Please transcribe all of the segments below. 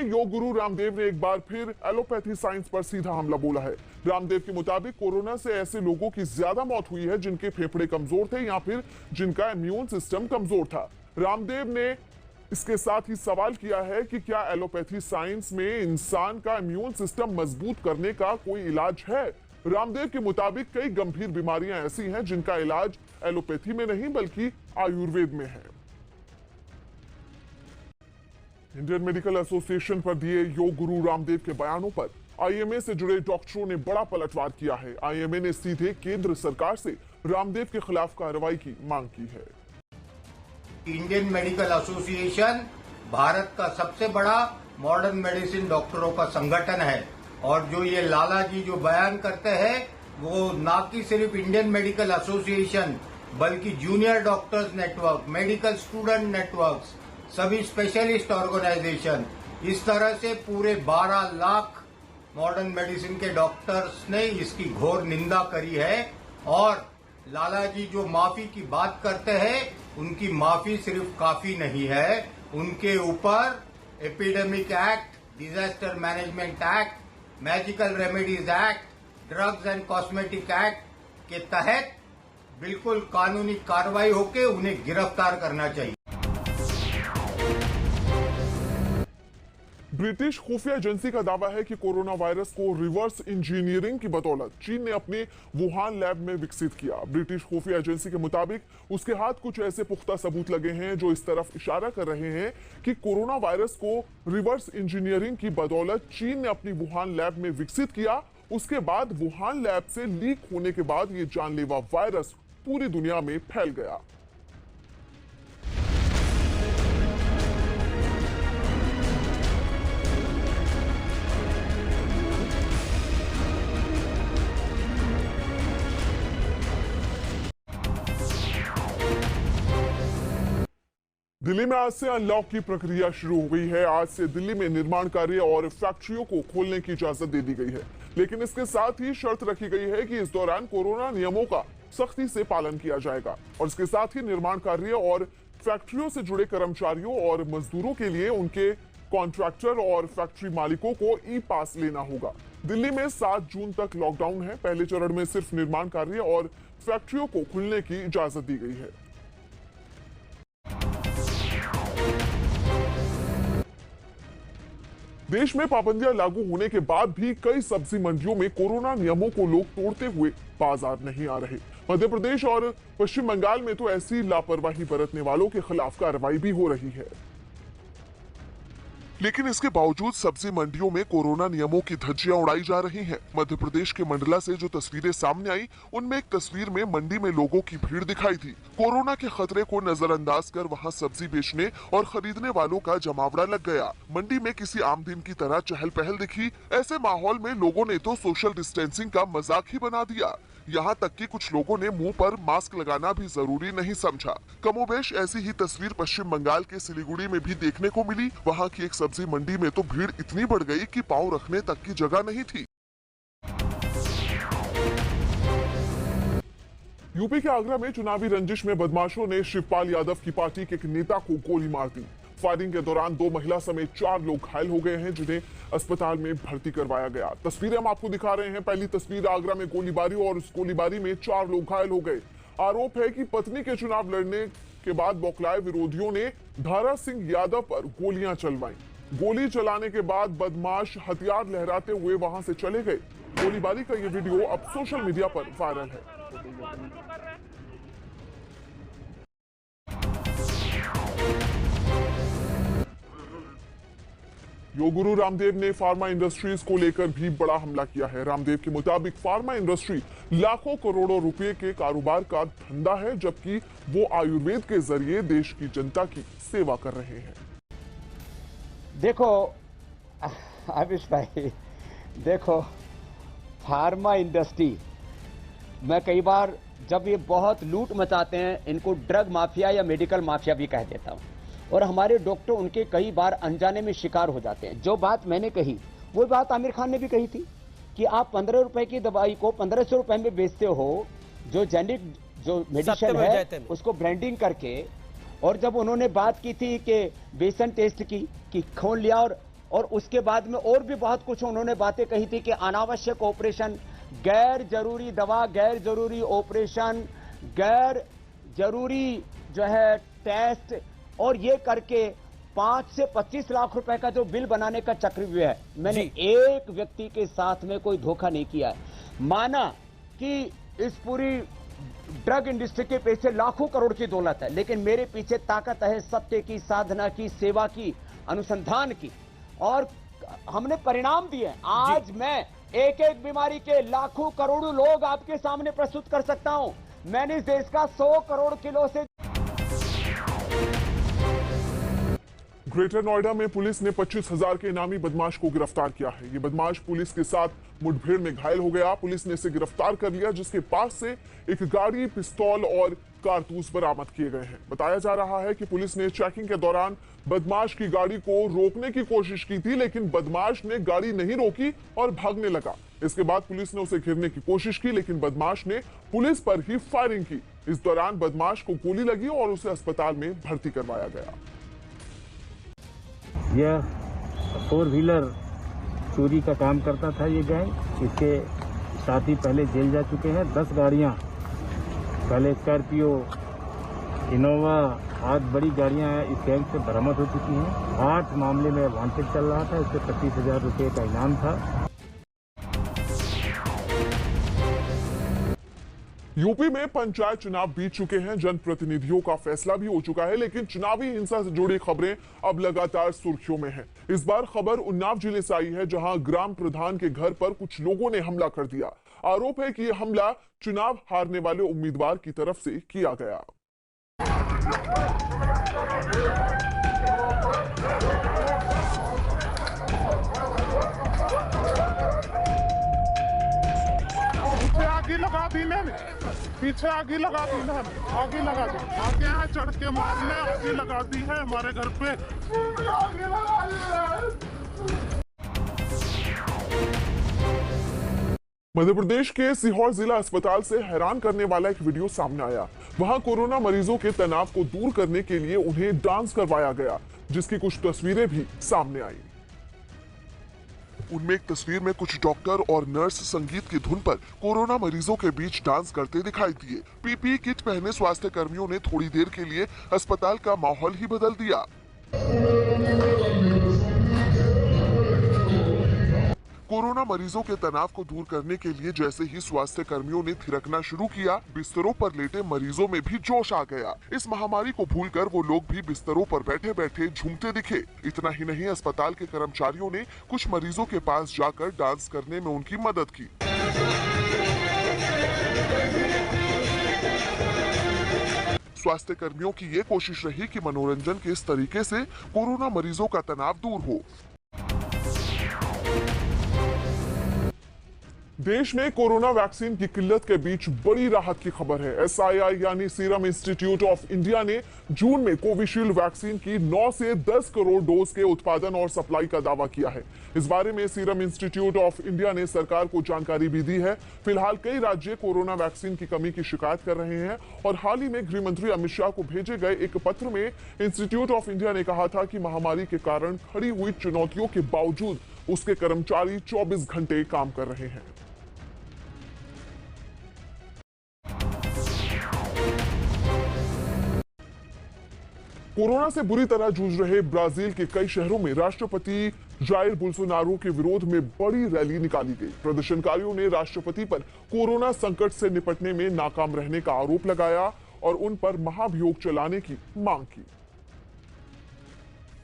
योग गुरु रामदेव ने एक बार फिर एलोपैथी साइंस पर सीधा हमला बोला है। रामदेव के मुताबिक कोरोना से ऐसे लोगों की ज्यादा मौत हुई है जिनके फेफड़े कमजोर थे या फिर जिनका इम्यून सिस्टम कमजोर था। रामदेव ने इसके साथ ही सवाल किया है कि क्या एलोपैथी साइंस में इंसान का इम्यून सिस्टम मजबूत करने का कोई इलाज है। रामदेव के मुताबिक कई गंभीर बीमारियां ऐसी हैं जिनका इलाज एलोपैथी में नहीं बल्कि आयुर्वेद में है। इंडियन मेडिकल एसोसिएशन पर दिए योग गुरु रामदेव के बयानों पर आईएमए से जुड़े डॉक्टरों ने बड़ा पलटवार किया है। आईएमए ने सीधे केंद्र सरकार से रामदेव के खिलाफ कार्रवाई की मांग की है। इंडियन मेडिकल एसोसिएशन भारत का सबसे बड़ा मॉडर्न मेडिसिन डॉक्टरों का संगठन है और जो ये लाला जी जो बयान करते हैं वो ना कि सिर्फ इंडियन मेडिकल एसोसिएशन बल्कि junior doctors network, medical student networks, सभी स्पेशलिस्ट ऑर्गेनाइजेशन, इस तरह से पूरे 12 लाख मॉडर्न मेडिसिन के डॉक्टर्स ने इसकी घोर निंदा करी है। और लाला जी जो माफी की बात करते हैं उनकी माफी सिर्फ काफी नहीं है, उनके ऊपर epidemic act, disaster management act, magical remedies act, drugs and cosmetic act के तहत बिल्कुल कानूनी कार्रवाई होकर उन्हें गिरफ्तार करना चाहिए। ब्रिटिश खुफिया एजेंसी का दावा है कि कोरोना वायरस को रिवर्स इंजीनियरिंग की बदौलत चीन ने अपने वुहान लैब में विकसित किया। ब्रिटिश खुफिया एजेंसी के मुताबिक उसके हाथ कुछ ऐसे पुख्ता सबूत लगे हैं जो इस तरफ इशारा कर रहे हैं कि कोरोना वायरस को रिवर्स इंजीनियरिंग की बदौलत चीन ने अपनी वुहान लैब में विकसित किया। उसके बाद वुहान लैब से लीक होने के बाद ये जानलेवा वायरस पूरी दुनिया में फैल गया। दिल्ली में आज से अनलॉक की प्रक्रिया शुरू हो गई है। आज से दिल्ली में निर्माण कार्य और फैक्ट्रियों को खोलने की इजाजत दे दी गई है, लेकिन इसके साथ ही शर्त रखी गई है कि इस दौरान कोरोना नियमों का सख्ती से पालन किया जाएगा और इसके साथ ही निर्माण कार्य और फैक्ट्रियों से जुड़े कर्मचारियों और मजदूरों के लिए उनके कॉन्ट्रैक्टर और फैक्ट्री मालिकों को ई पास लेना होगा। दिल्ली में 7 जून तक लॉकडाउन है। पहले चरण में सिर्फ निर्माण कार्य और फैक्ट्रियों को खुलने की इजाजत दी गई है। देश में पाबंदियां लागू होने के बाद भी कई सब्जी मंडियों में कोरोना नियमों को लोग तोड़ते हुए बाजार नहीं आ रहे। मध्य प्रदेश और पश्चिम बंगाल में तो ऐसी लापरवाही बरतने वालों के खिलाफ कार्रवाई भी हो रही है, लेकिन इसके बावजूद सब्जी मंडियों में कोरोना नियमों की धज्जियां उड़ाई जा रही हैं। मध्य प्रदेश के मंडला से जो तस्वीरें सामने आई उनमें एक तस्वीर में मंडी में लोगों की भीड़ दिखाई थी। कोरोना के खतरे को नजरअंदाज कर वहां सब्जी बेचने और खरीदने वालों का जमावड़ा लग गया। मंडी में किसी आम दिन की तरह चहल पहल दिखी। ऐसे माहौल में लोगों ने तो सोशल डिस्टेंसिंग का मजाक ही बना दिया। यहाँ तक कि कुछ लोगों ने मुंह पर मास्क लगाना भी जरूरी नहीं समझा। कमोबेश ऐसी ही तस्वीर पश्चिम बंगाल के सिलीगुड़ी में भी देखने को मिली। वहाँ की एक सब्जी मंडी में तो भीड़ इतनी बढ़ गई कि पांव रखने तक की जगह नहीं थी। यूपी के आगरा में चुनावी रंजिश में बदमाशों ने शिवपाल यादव की पार्टी के एक नेता को गोली मार दी। फायरिंग के दौरान 2 महिला समेत 4 लोग घायल हो गए हैं, जिन्हें अस्पताल में भर्ती करवाया गया। तस्वीरें हम आपको दिखा रहे हैं। पहली तस्वीर आगरा में गोलीबारी और उस गोलीबारी में 4 लोग घायल हो गए। आरोप है कि पत्नी के चुनाव लड़ने के बाद बौखलाए विरोधियों ने धारा सिंह यादव पर गोलियां चलवाई। गोली चलाने के बाद बदमाश हथियार लहराते हुए वहां से चले गए। गोलीबारी का ये वीडियो अब सोशल मीडिया पर वायरल है। योग गुरु रामदेव ने फार्मा इंडस्ट्रीज को लेकर भी बड़ा हमला किया है। रामदेव के मुताबिक फार्मा इंडस्ट्री लाखों करोड़ों रुपए के कारोबार का धंधा है, जबकि वो आयुर्वेद के जरिए देश की जनता की सेवा कर रहे हैं। देखो आविश भाई, देखो फार्मा इंडस्ट्री मैं कई बार जब ये बहुत लूट मचाते हैं इनको ड्रग माफिया या मेडिकल माफिया भी कह देता हूं, और हमारे डॉक्टर उनके कई बार अनजाने में शिकार हो जाते हैं। जो बात मैंने कही वो बात आमिर खान ने भी कही थी कि आप 15 रुपए की दवाई को 1500 रुपए में बेचते हो, जो जेनेरिक जो मेडिसिन है उसको ब्रांडिंग करके। और जब उन्होंने बात की थी कि बेसन टेस्ट की कि खोल लिया और और उसके बाद में और भी बहुत कुछ उन्होंने बातें कही थी कि अनावश्यक ऑपरेशन, गैर जरूरी दवा, गैर जरूरी ऑपरेशन, गैर जरूरी जो है टेस्ट, और ये करके 5 से 25 लाख रुपए का जो बिल बनाने का चक्रव्यूह है, मैंने एक व्यक्ति के साथ में कोई धोखा नहीं किया है। माना कि इस पूरी ड्रग इंडस्ट्री के पीछे लाखों करोड़ की दौलत है, लेकिन मेरे पीछे ताकत है सत्य की, साधना की, सेवा की, अनुसंधान की, और हमने परिणाम दिए। आज मैं एक एक बीमारी के लाखों करोड़ों लोग आपके सामने प्रस्तुत कर सकता हूं। मैंने इस देश का 100 करोड़ किलो से। ग्रेटर नोएडा में पुलिस ने 25,000 के इनामी बदमाश को गिरफ्तार किया है। ये बदमाश पुलिस के साथ मुठभेड़ में घायल हो गया। पुलिस ने इसे गिरफ्तार कर लिया, जिसके पास से एक गाड़ी, पिस्तौल और कारतूस बरामद किए गए हैं। बताया जा रहा है कि पुलिस ने चेकिंग के दौरान बदमाश की गाड़ी को रोकने की कोशिश की थी, लेकिन बदमाश ने गाड़ी नहीं रोकी और भागने लगा। इसके बाद पुलिस ने उसे घेरने की कोशिश की, लेकिन बदमाश ने पुलिस पर ही फायरिंग की। इस दौरान बदमाश को गोली लगी और उसे अस्पताल में भर्ती करवाया गया। यह 4 व्हीलर चोरी का काम करता था ये गैंग। इसके साथ ही पहले जेल जा चुके हैं। 10 गाड़ियां, पहले स्कॉर्पियो, इनोवा आदि बड़ी गाड़ियां इस गैंग से बरामद हो चुकी हैं। 8 मामले में वांटेड चल रहा था। इससे 25,000 रुपये का इनाम था। यूपी में पंचायत चुनाव बीत चुके हैं, जनप्रतिनिधियों का फैसला भी हो चुका है, लेकिन चुनावी हिंसा से जुड़ी खबरें अब लगातार सुर्खियों में हैं। इस बार खबर उन्नाव जिले से आई है, जहां ग्राम प्रधान के घर पर कुछ लोगों ने हमला कर दिया। आरोप है कि यह हमला चुनाव हारने वाले उम्मीदवार की तरफ से किया गया। आगे लगा दी मैंने, पीछे आगे लगा दी ना, आगे लगा दी, आगे यहाँ चढ़ के मारने आगे लगा दी है हमारे घर पे। मध्य प्रदेश के सीहोर जिला अस्पताल से हैरान करने वाला एक वीडियो सामने आया। वहां कोरोना मरीजों के तनाव को दूर करने के लिए उन्हें डांस करवाया गया, जिसकी कुछ तस्वीरें भी सामने आई। उनमें एक तस्वीर में कुछ डॉक्टर और नर्स संगीत की धुन पर कोरोना मरीजों के बीच डांस करते दिखाई दिए। पीपीई किट पहने स्वास्थ्य कर्मियों ने थोड़ी देर के लिए अस्पताल का माहौल ही बदल दिया। कोरोना मरीजों के तनाव को दूर करने के लिए जैसे ही स्वास्थ्य कर्मियों ने थिरकना शुरू किया, बिस्तरों पर लेटे मरीजों में भी जोश आ गया। इस महामारी को भूलकर वो लोग भी बिस्तरों पर बैठे बैठे झूमते दिखे। इतना ही नहीं, अस्पताल के कर्मचारियों ने कुछ मरीजों के पास जाकर डांस करने में उनकी मदद की। स्वास्थ्य कर्मियों की ये कोशिश रही कि मनोरंजन के इस तरीके से कोरोना मरीजों का तनाव दूर हो। देश में कोरोना वैक्सीन की किल्लत के बीच बड़ी राहत की खबर है। SII यानी सीरम इंस्टीट्यूट ऑफ इंडिया ने जून में कोविशील्ड वैक्सीन की 9 से 10 करोड़ डोज के उत्पादन और सप्लाई का दावा किया है। इस बारे में सीरम इंस्टीट्यूट ऑफ इंडिया ने सरकार को जानकारी भी दी है। फिलहाल कई राज्य कोरोना वैक्सीन की कमी की शिकायत कर रहे हैं और हाल ही में गृह मंत्री अमित शाह को भेजे गए एक पत्र में इंस्टीट्यूट ऑफ इंडिया ने कहा था कि महामारी के कारण खड़ी हुई चुनौतियों के बावजूद उसके कर्मचारी 24 घंटे काम कर रहे हैं। कोरोना से बुरी तरह जूझ रहे ब्राजील के कई शहरों में राष्ट्रपति जायर बोल्सोनारो के विरोध में बड़ी रैली निकाली गई। प्रदर्शनकारियों ने राष्ट्रपति पर कोरोना संकट से निपटने में नाकाम रहने का आरोप लगाया और उन पर महाभियोग चलाने की मांग की,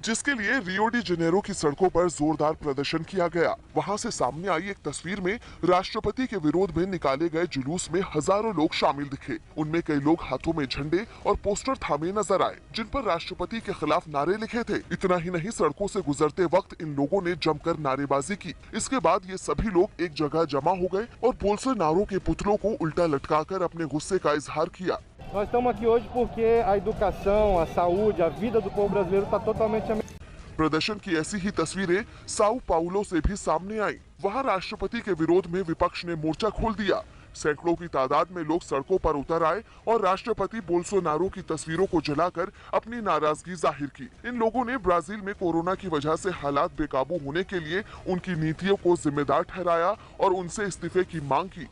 जिसके लिए रियो डी जेनेरो की सड़कों पर जोरदार प्रदर्शन किया गया। वहां से सामने आई एक तस्वीर में राष्ट्रपति के विरोध में निकाले गए जुलूस में हजारों लोग शामिल दिखे। उनमें कई लोग हाथों में झंडे और पोस्टर थामे नजर आए, जिन पर राष्ट्रपति के खिलाफ नारे लिखे थे। इतना ही नहीं, सड़कों से गुजरते वक्त इन लोगों ने जमकर नारेबाजी की। इसके बाद ये सभी लोग एक जगह जमा हो गए और बोल्सोनारो के पुतलों को उल्टा लटकाकर अपने गुस्से का इजहार किया। Nós estamos aqui hoje porque a educação, a saúde, a vida do povo brasileiro está totalmente प्रदर्शन की ऐसी ही तस्वीरें साउ पाउलो से भी सामने आई। वहां राष्ट्रपति के विरोध में विपक्ष ने मोर्चा खोल दिया। सैकड़ों की तादाद में लोग सड़कों पर उतर आए और राष्ट्रपति बोल्सोनारो की तस्वीरों को जलाकर अपनी नाराजगी जाहिर की। इन लोगों ने ब्राजील में कोरोना की वजह से हालात बेकाबू होने के लिए उनकी नीतियों को जिम्मेदार ठहराया और उनसे इस्तीफे की मांग की।